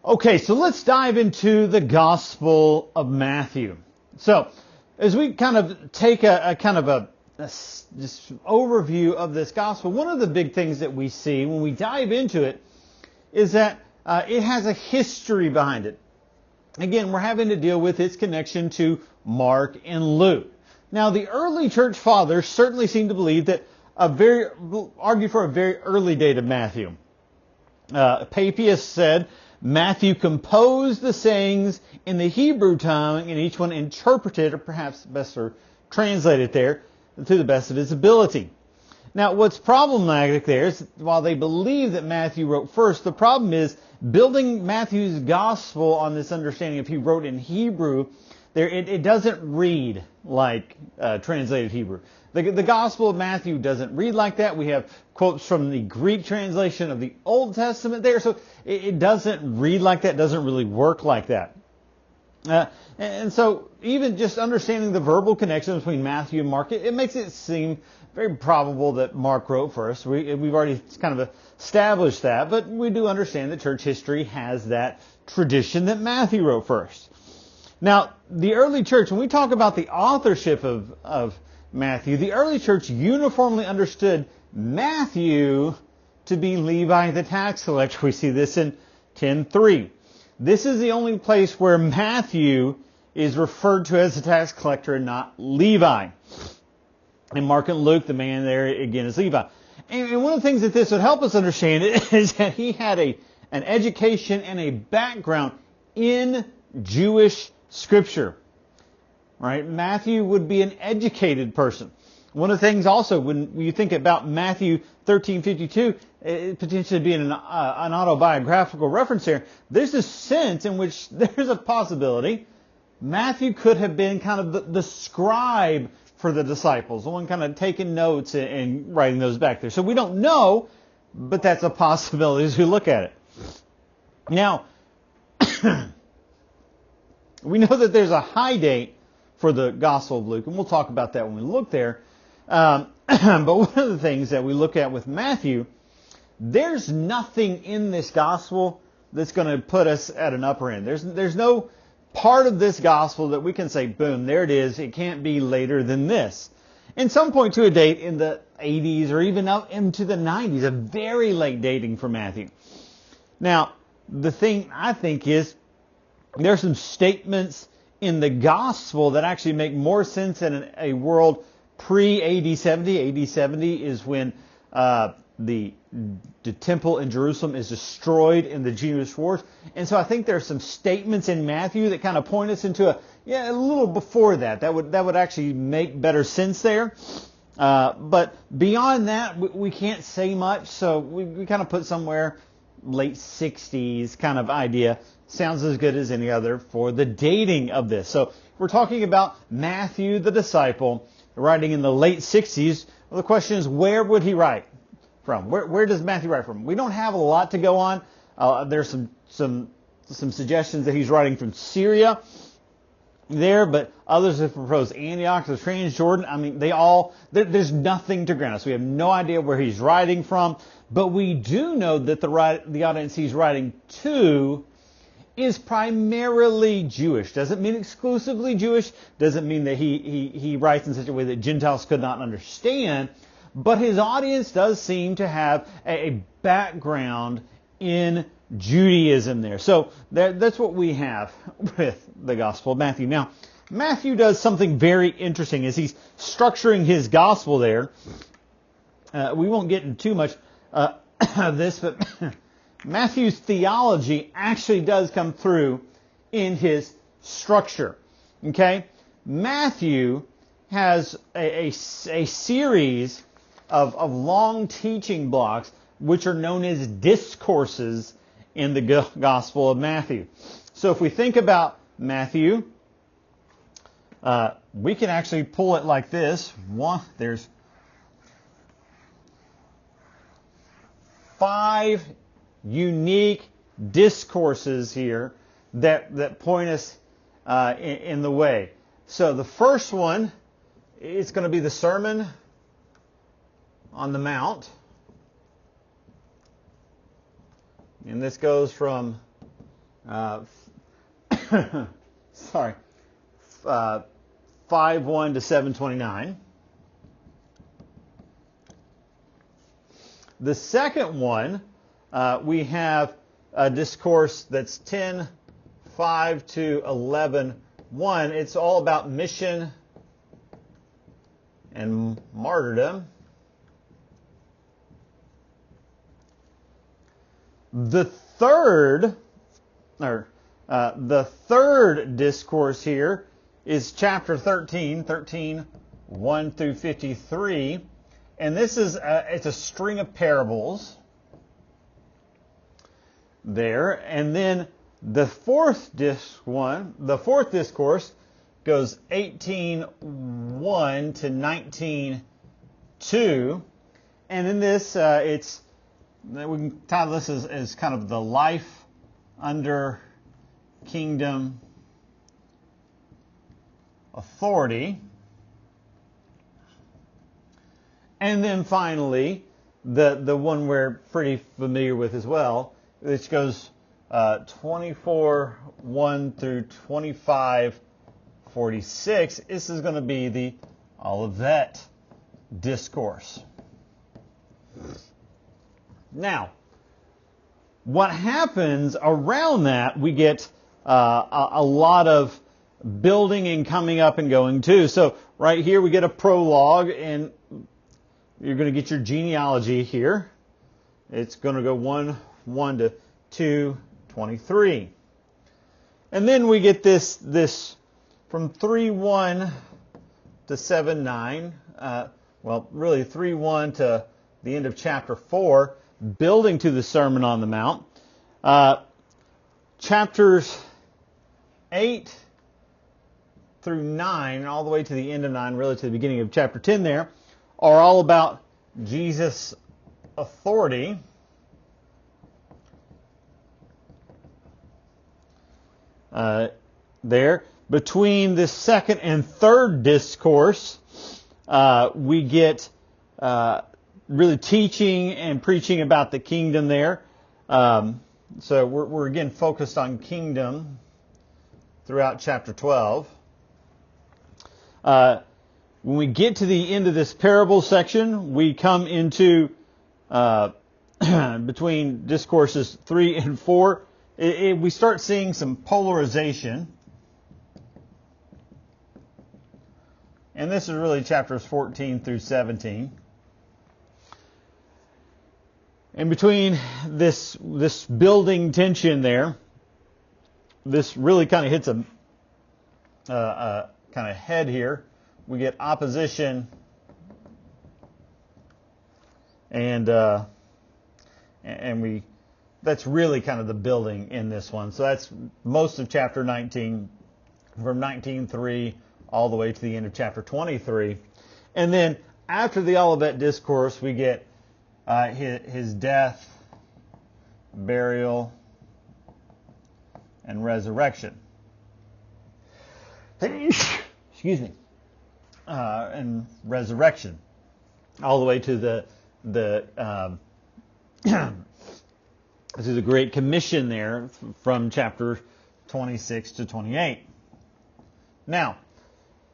Okay, so let's dive into the Gospel of Matthew. So, as we kind of take a just overview of this Gospel, one of the big things that we see when we dive into it is that it has a history behind it. Again, we're having to deal with its connection to Mark and Luke. Now, the early church fathers certainly seem to believe that argue for a very early date of Matthew. Papias said Matthew composed the sayings in the Hebrew tongue, and each one interpreted, or perhaps best translated there, to the best of his ability. Now, what's problematic there is, while they believe that Matthew wrote first, the problem is building Matthew's gospel on this understanding of he wrote in Hebrew. It doesn't read like translated Hebrew. The Gospel of Matthew doesn't read like that. We have quotes from the Greek translation of the Old Testament there, so it doesn't read like that, doesn't really work like that. And so even just understanding the verbal connection between Matthew and Mark, it makes it seem very probable that Mark wrote first. We've already kind of established that, but we do understand that church history has that tradition that Matthew wrote first. Now, the early church, when we talk about the authorship of Matthew, the early church uniformly understood Matthew to be Levi the tax collector. We see this in 10:3. This is the only place where Matthew is referred to as a tax collector and not Levi. In Mark and Luke, the man there again is Levi. And one of the things that this would help us understand is that he had an education and a background in Jewish Scripture. Right? Matthew would be an educated person. One of the things also, when you think about Matthew 13:52, potentially being an autobiographical reference here, there's a sense in which there's a possibility Matthew could have been kind of the scribe for the disciples, the one kind of taking notes and writing those back there. So we don't know, but that's a possibility as we look at it. Now, we know that there's a high date for the Gospel of Luke, and we'll talk about that when we look there. But one of the things that we look at with Matthew, there's nothing in this Gospel that's going to put us at an upper end. There's no part of this Gospel that we can say, boom, there it is. It can't be later than this. And some point to a date in the 80s or even up into the 90s, a very late dating for Matthew. Now, the thing I think is there are some statements in the Gospel that actually make more sense in a world pre-AD 70. AD 70 is when the temple in Jerusalem is destroyed in the Jewish wars. And so I think there are some statements in Matthew that kind of point us into a little before that. That would actually make better sense there. But beyond that, we can't say much. So we kind of put somewhere late 60s kind of idea. Sounds as good as any other for the dating of this. So we're talking about Matthew the disciple writing in the late 60s. Well, the question is, where would he write from? Where does Matthew write from? We don't have a lot to go on. There's some suggestions that he's writing from Syria there, but others have proposed Antioch, the Transjordan. I mean, there's nothing to grant us. We have no idea where he's writing from, but we do know that the audience he's writing to is primarily Jewish. Doesn't mean exclusively Jewish. Doesn't mean that he writes in such a way that Gentiles could not understand. But his audience does seem to have a background in Judaism there. So that's what we have with the Gospel of Matthew. Now, Matthew does something very interesting as he's structuring his Gospel there. We won't get into too much of this, but Matthew's theology actually does come through in his structure. Okay? Matthew has a series of long teaching blocks which are known as discourses in the Gospel of Matthew. So if we think about Matthew, we can actually pull it like this. There's 5 unique discourses here that point us in the way. So the first one is going to be the Sermon on the Mount. And this goes from sorry, 5:1 to 7:29. The second one, we have a discourse that's 10:5 to 11:1. It's all about mission and martyrdom. The third discourse here is chapter 13, 1 through 53. And this is it's a string of parables there. And then the fourth discourse goes 18:1 to 19:2. And in this, we can title this as kind of the life under kingdom authority. And then finally, the one we're pretty familiar with as well, which goes 24:1 through 25:46. This is going to be the Olivet discourse. Now, what happens around that, we get a lot of building and coming up and going too. So right here we get a prologue, and you're going to get your genealogy here. It's going to go 1:1 to 2:23. And then we get this from 3:1 to 7:9. Well, really 3:1 to the end of chapter 4, building to the Sermon on the Mount. Chapters 8 through 9, all the way to the end of 9, really to the beginning of chapter 10 there, are all about Jesus' authority. There. Between the second and third discourse, we get really teaching and preaching about the kingdom there. So we're again focused on kingdom throughout chapter 12. When we get to the end of this parable section, we come into between discourses 3 and 4. We start seeing some polarization. And this is really chapters 14 through 17. And between this building tension there, this really kind of hits a kind of head here. We get opposition and that's really kind of the building in this one. So that's most of chapter 19, from 19:3 all the way to the end of chapter 23. And then after the Olivet Discourse, we get his death, burial, and resurrection. Excuse me. And resurrection, all the way to the to the Great Commission there from chapter 26 to 28. Now,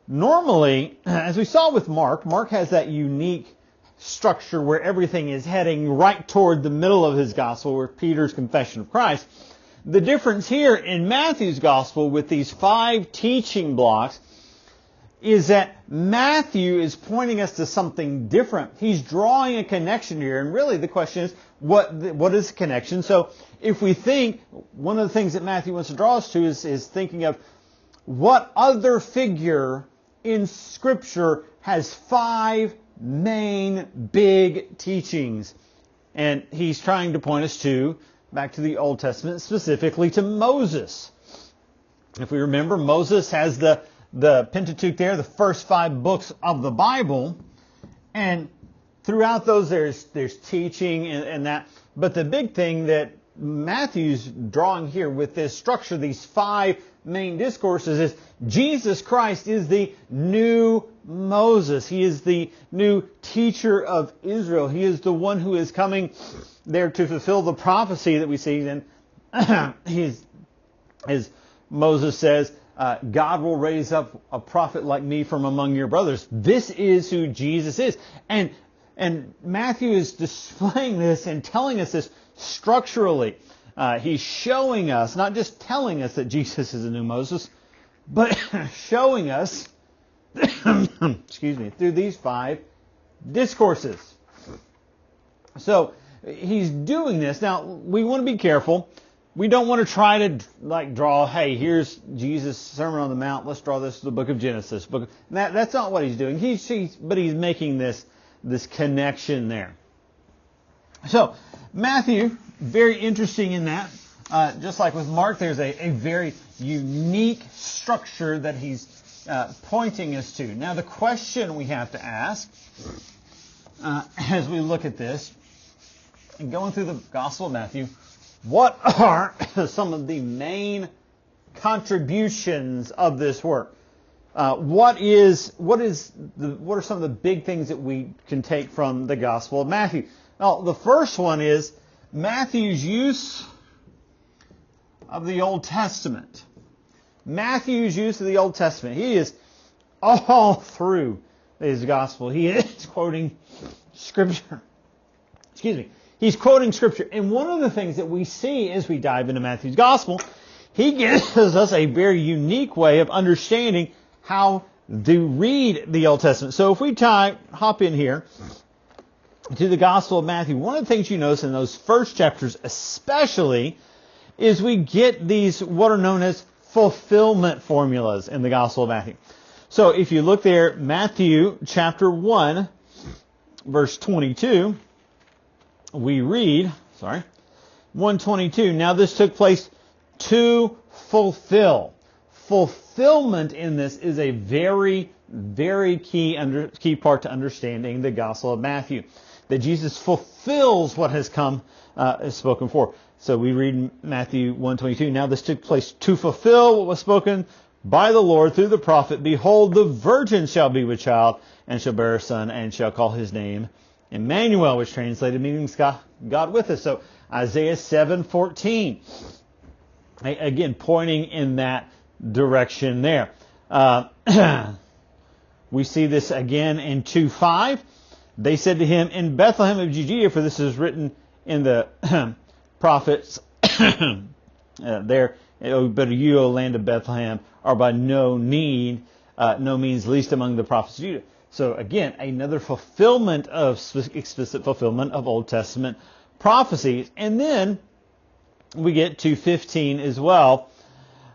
normally, as we saw with Mark has that unique structure where everything is heading right toward the middle of his gospel, where Peter's confession of Christ. The difference here in Matthew's gospel with these 5 teaching blocks is that Matthew is pointing us to something different. He's drawing a connection here, and really the question is, what is the connection? So if we think, one of the things that Matthew wants to draw us to is thinking of what other figure in Scripture has 5 main big teachings. And he's trying to point us back to the Old Testament, specifically to Moses. If we remember, Moses has the Pentateuch there, the first 5 books of the Bible, and throughout those there's teaching and that. But the big thing that Matthew's drawing here with this structure, these 5 main discourses, is Jesus Christ is the new Moses. He is the new teacher of Israel. He is the one who is coming there to fulfill the prophecy that we see. And he's As Moses says, God will raise up a prophet like me from among your brothers. This is who Jesus is. And Matthew is displaying this and telling us this structurally. He's showing us, not just telling us that Jesus is the new Moses, but showing us, excuse me, through these 5 discourses. So he's doing this. Now, we want to be careful. We don't want to try to draw, hey, here's Jesus' Sermon on the Mount. Let's draw this to the book of Genesis. That's not what he's doing. But he's making this connection there. So Matthew, very interesting in that. Just like with Mark, there's a very unique structure that he's pointing us to. Now, the question we have to ask as we look at this, and going through the Gospel of Matthew, what are some of the main contributions of this work? What are some of the big things that we can take from the Gospel of Matthew? Well, the first one is Matthew's use of the Old Testament. Matthew's use of the Old Testament. He is all through his Gospel. He is quoting Scripture. Excuse me. He's quoting Scripture. And one of the things that we see as we dive into Matthew's Gospel, he gives us a very unique way of understanding how to read the Old Testament. So if we hop in here to the Gospel of Matthew, one of the things you notice in those first chapters especially is we get these what are known as fulfillment formulas in the Gospel of Matthew. So if you look there, Matthew chapter 1, verse 22, we read, 122, now this took place to fulfill. Fulfillment in this is a very, very key part to understanding the Gospel of Matthew. That Jesus fulfills what has come, is spoken for. So we read Matthew 1:22. Now this took place to fulfill what was spoken by the Lord through the prophet. Behold, the virgin shall be with child and shall bear a son and shall call his name Emmanuel, which translated means God with us. So Isaiah 7:14. Again, pointing in that direction there. We see this again in 2:5. They said to him, in Bethlehem of Judea, for this is written in the prophets there, but you, O land of Bethlehem, are by no means least among the prophets of Judah. So again, another explicit fulfillment of Old Testament prophecies. And then we get to 15 as well,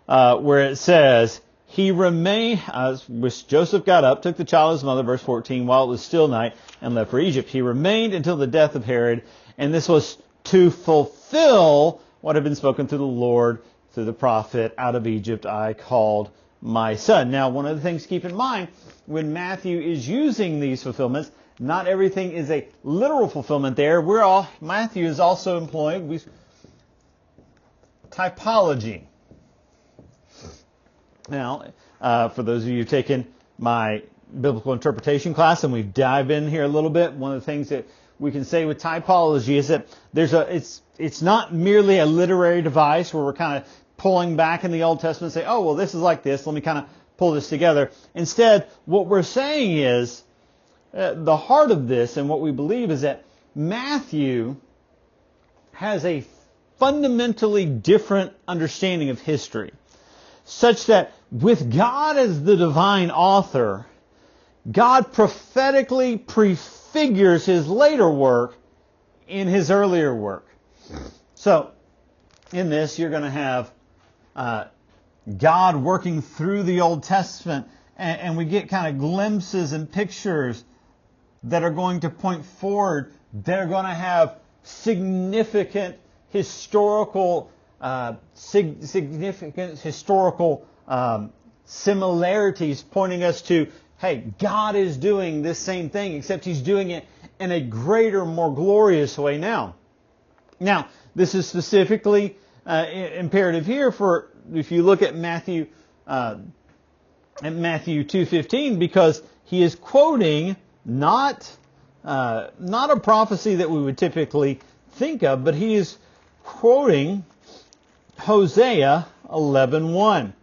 where it says, he remained, which Joseph got up, took the child and his mother, verse 14, while it was still night, and left for Egypt. He remained until the death of Herod, and this was to fulfill what had been spoken through the Lord, through the prophet, out of Egypt I called my son. Now, one of the things to keep in mind, when Matthew is using these fulfillments, not everything is a literal fulfillment there. Matthew is also employing typology. Now, for those of you who've taken my biblical interpretation class, and we've dived in here a little bit, one of the things that we can say with typology is that it's not merely a literary device where we're kind of pulling back in the Old Testament and say, oh, well, this is like this. Let me kind of pull this together. Instead, what we're saying is the heart of this and what we believe is that Matthew has a fundamentally different understanding of history, such that with God as the divine author, God prophetically prefigures his later work in his earlier work. So, in this, you're going to have God working through the Old Testament, and we get kind of glimpses and pictures that are going to point forward. They're going to have significant historical similarities pointing us to, hey, God is doing this same thing, except he's doing it in a greater, more glorious way now. Now, this is specifically imperative here for, if you look at Matthew 2:15, because he is quoting not a prophecy that we would typically think of, but he is quoting Hosea 11:1.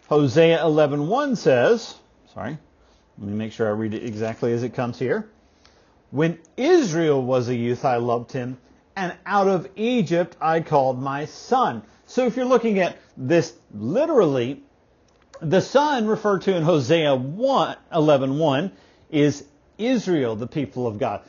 Hosea 11:1 says, let me make sure I read it exactly as it comes here. When Israel was a youth, I loved him, and out of Egypt I called my son. So if you're looking at this literally, the son referred to in Hosea 11:1 is Israel, the people of God.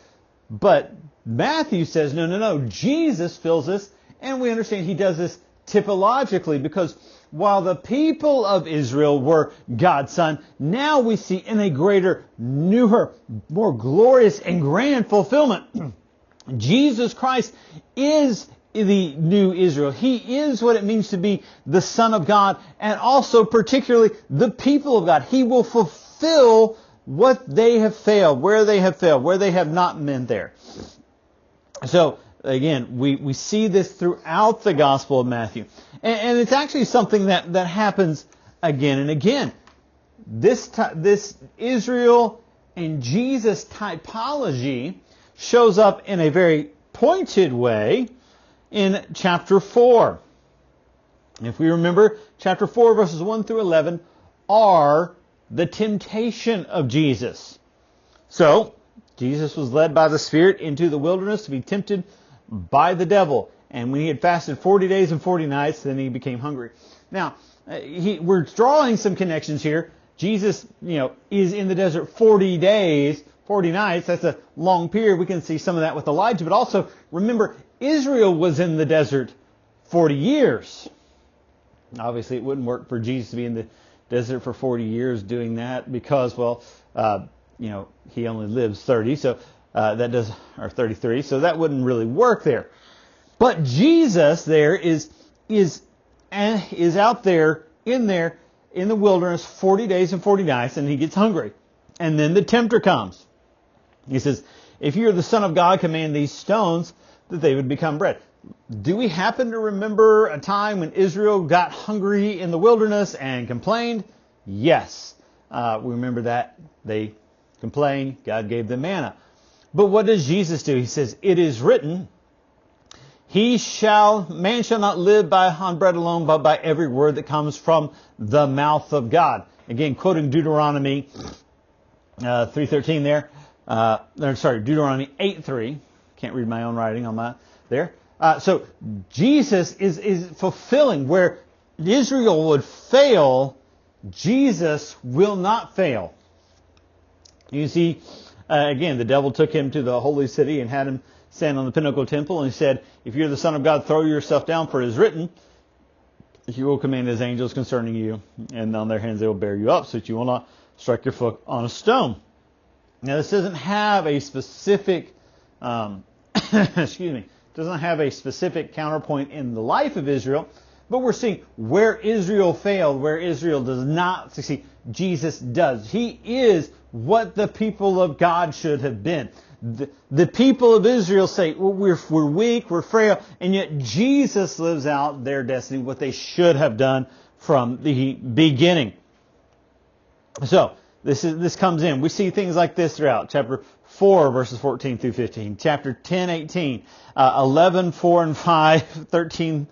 But Matthew says, no, Jesus fills this, and we understand he does this typologically, because while the people of Israel were God's son, now we see in a greater, newer, more glorious and grand fulfillment, Jesus Christ is the new Israel. He is what it means to be the Son of God, and also particularly the people of God. He will fulfill what they have failed, where they have not been there. So, again, we see this throughout the Gospel of Matthew. And it's actually something that happens again and again. This Israel and Jesus typology shows up in a very pointed way in chapter 4. If we remember, chapter 4, verses 1 through 11 are the temptation of Jesus. So, Jesus was led by the Spirit into the wilderness to be tempted by the devil. And when he had fasted 40 days and 40 nights, then he became hungry. Now, we're drawing some connections here. Jesus, is in the desert 40 days, 40 nights. That's a long period. We can see some of that with Elijah. But also, remember, Israel was in the desert 40 years. Obviously, it wouldn't work for Jesus to be in the desert for 40 years doing that because, he only lives 30, so or 33, so that wouldn't really work there. But Jesus there is out there in the wilderness 40 days and 40 nights, and he gets hungry. And then the tempter comes. He says, if you're the Son of God, command these stones that they would become bread. Do we happen to remember a time when Israel got hungry in the wilderness and complained? Yes. We remember that. They complained. God gave them manna. But what does Jesus do? He says, it is written, man shall not live on bread alone, but by every word that comes from the mouth of God. Again, quoting Deuteronomy 3:13 there. Deuteronomy 8:3. Can't read my own writing on that there. So Jesus is fulfilling where Israel would fail, Jesus will not fail. You see, again, the devil took him to the holy city and had him stand on the pinnacle temple, and he said, if you're the Son of God, throw yourself down, for it is written, he will command his angels concerning you, and on their hands they will bear you up, so that you will not strike your foot on a stone. Now, this doesn't have a specific, doesn't have a specific counterpoint in the life of Israel, but we're seeing where Israel failed, where Israel does not succeed, Jesus does. He is what the people of God should have been. The people of Israel say, well, we're weak, we're frail, and yet Jesus lives out their destiny, what they should have done from the beginning. So, this comes in. We see things like this throughout. Chapter 4, verses 14 through 15. Chapter 10, 18. 11, 4 and 5. 13,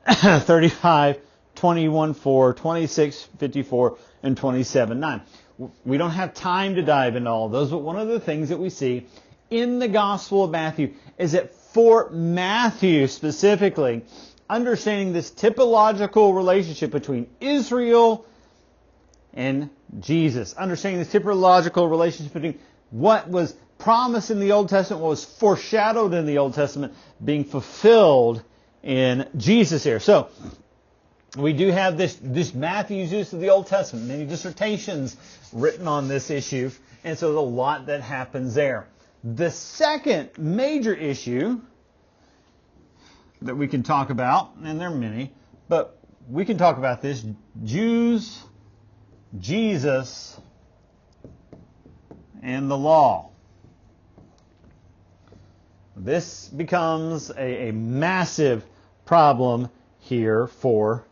35. 21, 4. 26, 54. And 27, 9. We don't have time to dive into all of those, but one of the things that we see in the Gospel of Matthew is that for Matthew specifically, understanding this typological relationship between Israel and Jesus, understanding this typological relationship between what was promised in the Old Testament, what was foreshadowed in the Old Testament, being fulfilled in Jesus here. So, we do have this Matthew's use of the Old Testament, many dissertations written on this issue, and so there's a lot that happens there. The second major issue that we can talk about, and there are many, but we can talk about this, Jews, Jesus, and the law. This becomes a massive problem here for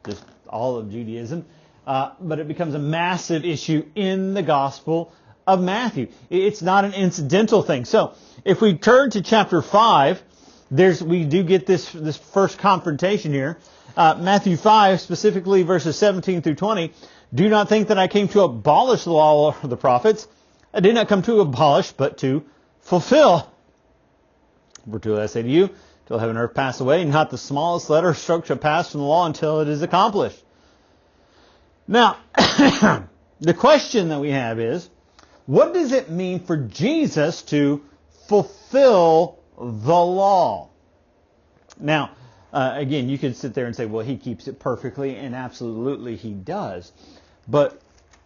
just all of Judaism, but it becomes a massive issue in the Gospel of Matthew. It's not an incidental thing. So, if we turn to chapter 5, we do get this first confrontation here. Matthew 5, specifically verses 17 through 20. Do not think that I came to abolish the law or the prophets. I did not come to abolish, but to fulfill. For truly I say to you, till heaven and earth pass away, not the smallest letter or stroke shall pass from the law until it is accomplished. Now, the question that we have is, what does it mean for Jesus to fulfill the law? Now, again, you could sit there and say, well, he keeps it perfectly, and absolutely he does. But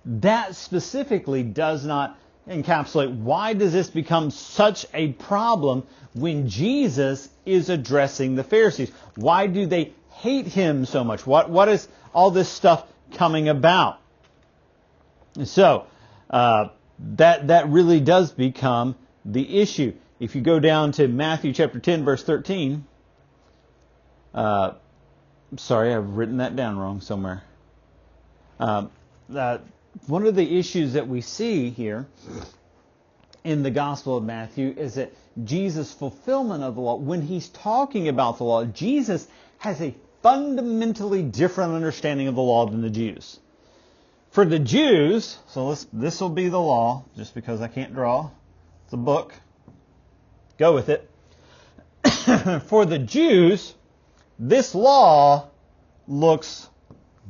that specifically does not encapsulate why does this become such a problem when Jesus is addressing the Pharisees? Why do they hate him so much? What is all this stuff coming about? So, that really does become the issue. If you go down to Matthew chapter 10, verse 13, sorry, I've written that down wrong somewhere. One of the issues that we see here in the Gospel of Matthew is that Jesus' fulfillment of the law, when he's talking about the law, Jesus has a fundamentally different understanding of the law than the Jews. For the Jews, so this will be the law, just because I can't draw. It's a book. Go with it. For the Jews, this law looks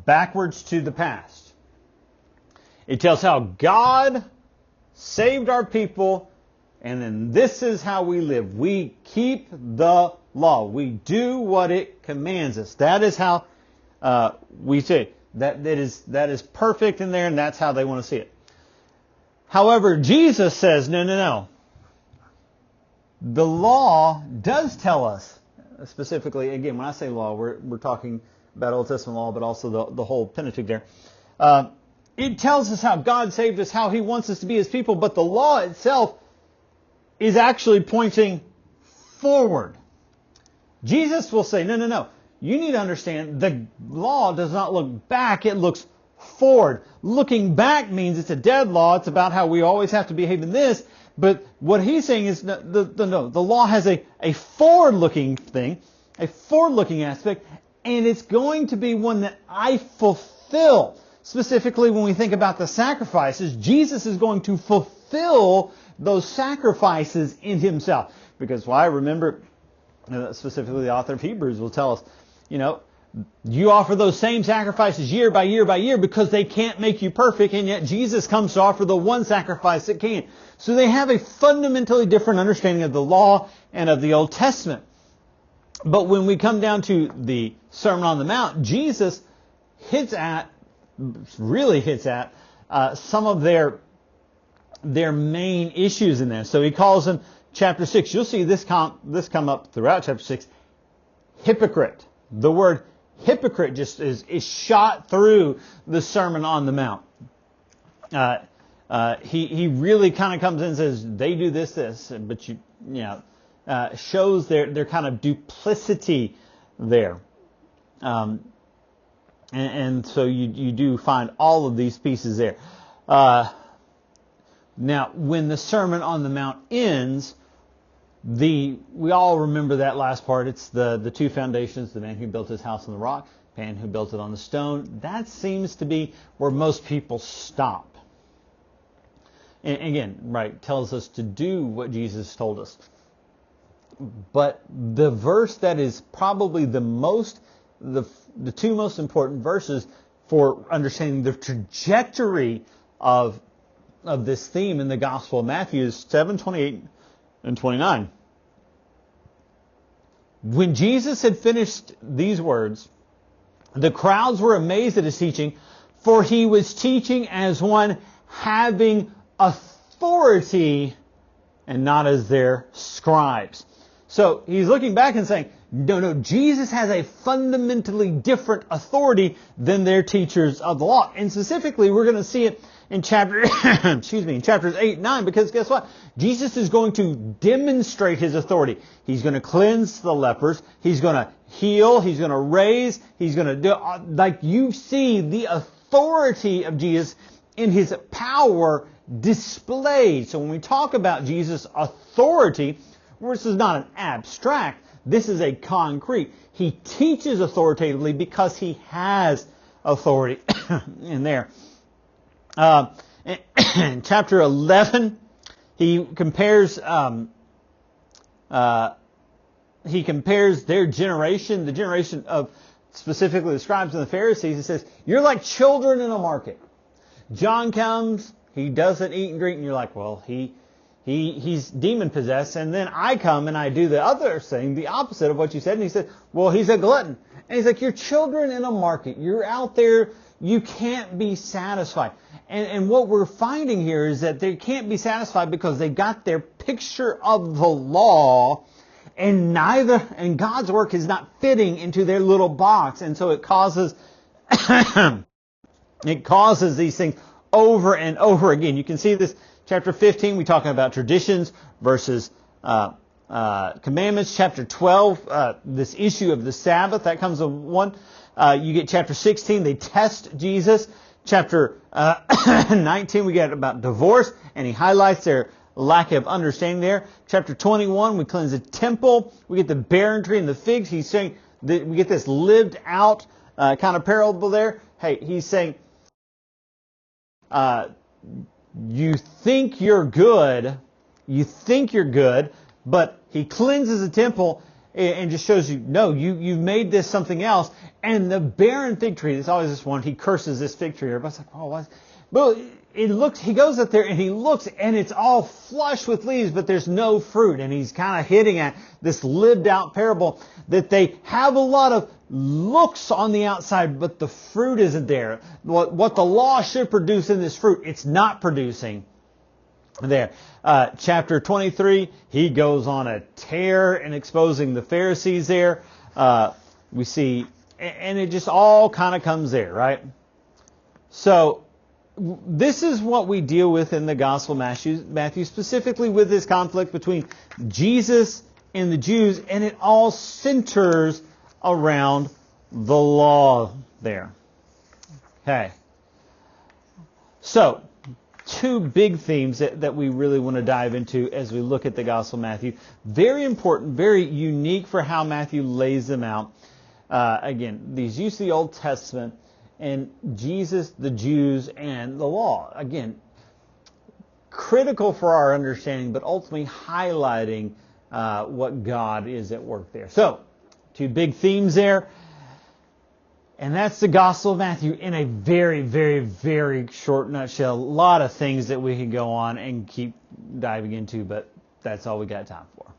backwards to the past. It tells how God saved our people, and then this is how we live. We keep the law. We do what it commands us. That is how we say that is perfect in there, and that's how they want to see it. However, Jesus says, no. The law does tell us, specifically, again, when I say law, we're talking about Old Testament law, but also the whole Pentateuch there. It tells us how God saved us, how he wants us to be his people, but the law itself is actually pointing forward. Jesus will say, no. You need to understand the law does not look back, it looks forward. Looking back means it's a dead law. It's about how we always have to behave in this. But what he's saying is the law has a forward-looking thing, a forward-looking aspect, and it's going to be one that I fulfill. Specifically, when we think about the sacrifices, Jesus is going to fulfill those sacrifices in himself. Because why? Remember, specifically the author of Hebrews will tell us, you offer those same sacrifices year by year by year because they can't make you perfect, and yet Jesus comes to offer the one sacrifice that can. So they have a fundamentally different understanding of the law and of the Old Testament. But when we come down to the Sermon on the Mount, Jesus really hits at some of their main issues in there. So he calls them, chapter 6, you'll see this come up throughout chapter 6, hypocrite. The word hypocrite just is shot through the Sermon on the Mount. He really kind of comes in and says, they do this, but shows their kind of duplicity there. And so you do find all of these pieces there. Now, when the Sermon on the Mount ends, we all remember that last part. It's the two foundations, the man who built his house on the rock, the man who built it on the stone. That seems to be where most people stop. And again, right, tells us to do what Jesus told us. But the verse that is probably the two most important verses for understanding the trajectory of this theme in the Gospel of Matthew is 7:28 and 29. When Jesus had finished these words, the crowds were amazed at his teaching, for he was teaching as one having authority and not as their scribes. So he's looking back and saying, no, Jesus has a fundamentally different authority than their teachers of the law. And specifically, we're going to see it in chapters 8 and 9, because guess what? Jesus is going to demonstrate his authority. He's going to cleanse the lepers. He's going to heal. He's going to raise. He's going to do, like you see the authority of Jesus in his power displayed. So when we talk about Jesus' authority, This is not an abstract. This is a concrete. He teaches authoritatively because he has authority in there. In chapter 11, he compares their generation, the generation of specifically the scribes and the Pharisees. He says, you're like children in a market. John comes, he doesn't eat and drink, and you're like, well, he's demon possessed. And then I come and I do the other thing, the opposite of what you said. And he said, well, he's a glutton. And he's like, you're children in a market. You're out there. You can't be satisfied. And what we're finding here is that they can't be satisfied because they got their picture of the law, and God's work is not fitting into their little box. And so it causes these things over and over again. You can see this, chapter 15, we're talking about traditions versus commandments. Chapter 12, this issue of the Sabbath, that comes of one. You get chapter 16, they test Jesus. Chapter 19, we get about divorce, and he highlights their lack of understanding there. Chapter 21, we cleanse the temple. We get the barren tree and the figs. He's saying that we get this lived out kind of parable there. Hey, he's saying, you think you're good, but he cleanses the temple and just shows you, no, you've made this something else. And the barren fig tree, there's always this one, he curses this fig tree. Everybody's like, oh, why? Well, he goes up there and he looks, and it's all flush with leaves, but there's no fruit. And he's kind of hitting at this lived out parable that they have a lot of looks on the outside, but the fruit isn't there. What the law should produce in this fruit, it's not producing there. Chapter 23, he goes on a tear and exposing the Pharisees there. We see, and it just all kind of comes there, right? So this is what we deal with in the Gospel of Matthew, specifically with this conflict between Jesus and the Jews, and it all centers around the law there. Okay. So, two big themes that we really want to dive into as we look at the Gospel of Matthew. Very important, very unique for how Matthew lays them out. Again, these use of the Old Testament and Jesus, the Jews, and the law. Again, critical for our understanding, but ultimately highlighting what God is at work there. So, two big themes there. And that's the Gospel of Matthew in a very, very, very short nutshell. A lot of things that we could go on and keep diving into, but that's all we got time for.